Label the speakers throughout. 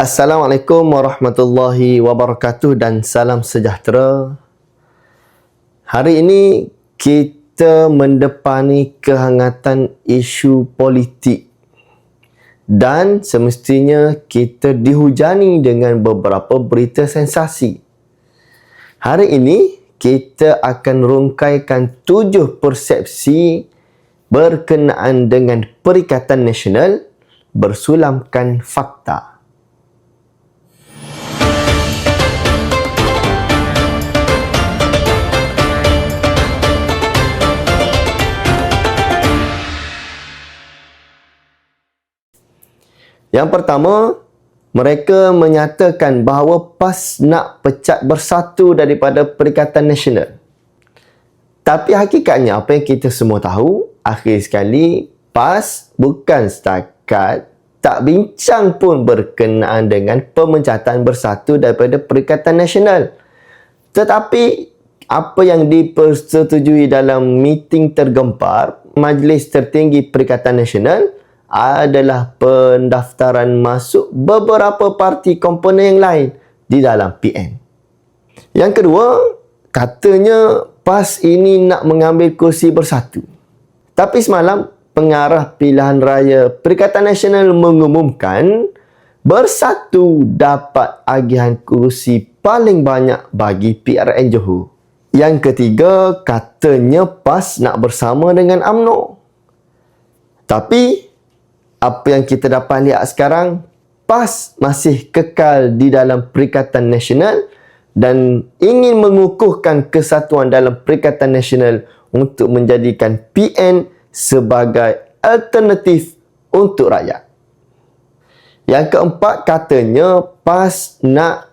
Speaker 1: Assalamualaikum warahmatullahi wabarakatuh dan salam sejahtera. Hari ini kita mendepani kehangatan isu politik dan semestinya kita dihujani dengan beberapa berita sensasi. Hari ini kita akan rungkaikan 7 persepsi berkenaan dengan Perikatan Nasional bersulamkan fakta. Yang pertama, mereka menyatakan bahawa PAS nak pecat bersatu daripada Perikatan Nasional. Tapi hakikatnya apa yang kita semua tahu, akhir sekali PAS bukan setakat tak bincang pun berkenaan dengan pemecatan bersatu daripada Perikatan Nasional. Tetapi apa yang dipersetujui dalam meeting tergempar Majlis Tertinggi Perikatan Nasional adalah pendaftaran masuk beberapa parti komponen yang lain di dalam PN. Yang kedua, katanya PAS ini nak mengambil kursi bersatu. Tapi semalam, pengarah pilihan raya Perikatan Nasional mengumumkan bersatu dapat agihan kursi paling banyak bagi PRN Johor. Yang ketiga, katanya PAS nak bersama dengan UMNO. Tapi apa yang kita dapat lihat sekarang, PAS masih kekal di dalam Perikatan Nasional dan ingin mengukuhkan kesatuan dalam Perikatan Nasional untuk menjadikan PN sebagai alternatif untuk rakyat. Yang keempat, katanya PAS nak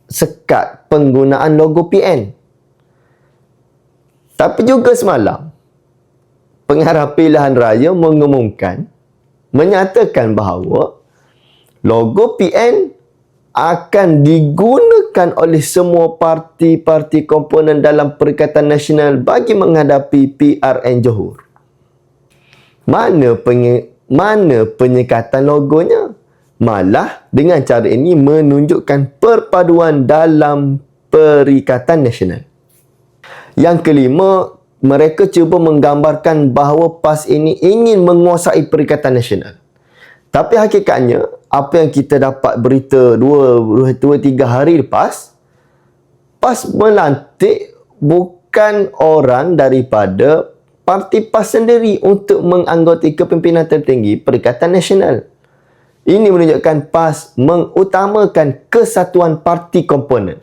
Speaker 1: sekat penggunaan logo PN. Tapi juga semalam, pengarah pilihan raya menyatakan bahawa logo PN akan digunakan oleh semua parti-parti komponen dalam Perikatan Nasional bagi menghadapi PRN Johor. Mana penyekatan logonya? Malah dengan cara ini menunjukkan perpaduan dalam Perikatan Nasional. Yang kelima, mereka cuba menggambarkan bahawa PAS ini ingin menguasai Perikatan Nasional. Tapi hakikatnya, apa yang kita dapat berita 2-3 hari lepas, PAS melantik bukan orang daripada parti PAS sendiri untuk menganggoti kepimpinan tertinggi Perikatan Nasional. Ini menunjukkan PAS mengutamakan kesatuan parti komponen.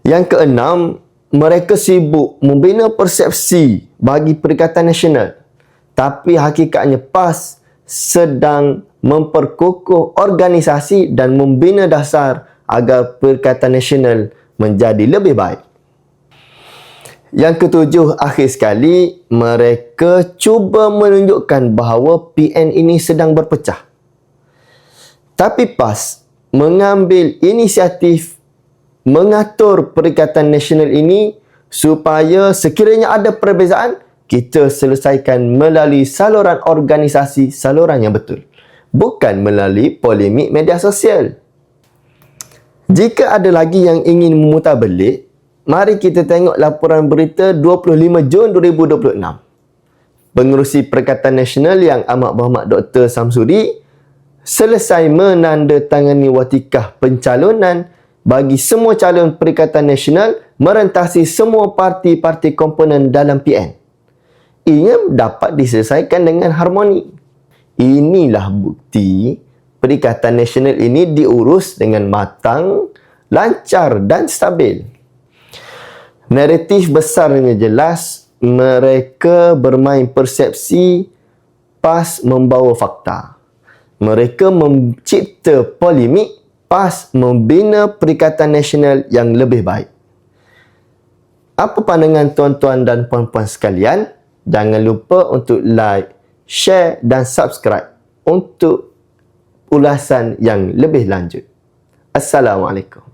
Speaker 1: Yang keenam, mereka sibuk membina persepsi bagi Perikatan Nasional. Tapi hakikatnya PAS sedang memperkukuh organisasi dan membina dasar agar Perikatan Nasional menjadi lebih baik. Yang ketujuh, akhir sekali, mereka cuba menunjukkan bahawa PN ini sedang berpecah. Tapi PAS mengambil inisiatif mengatur Perikatan Nasional ini supaya sekiranya ada perbezaan, kita selesaikan melalui saluran organisasi, saluran yang betul. Bukan melalui polemik media sosial. Jika ada lagi yang ingin memutar belik, mari kita tengok laporan berita 25 Jun 2026. Pengerusi Perikatan Nasional Yang Amat Berhormat Dr. Samsuri selesai menandatangani watikah pencalonan bagi semua calon Perikatan Nasional merentasi semua parti-parti komponen dalam PN. Ia dapat diselesaikan dengan harmoni. Inilah bukti Perikatan Nasional ini diurus dengan matang, lancar dan stabil. Naratif besarnya jelas, mereka bermain persepsi, PAS membawa fakta. Mereka mencipta polemik, PAS membina Perikatan Nasional yang lebih baik. Apa pandangan tuan-tuan dan puan-puan sekalian? Jangan lupa untuk like, share dan subscribe untuk ulasan yang lebih lanjut. Assalamualaikum.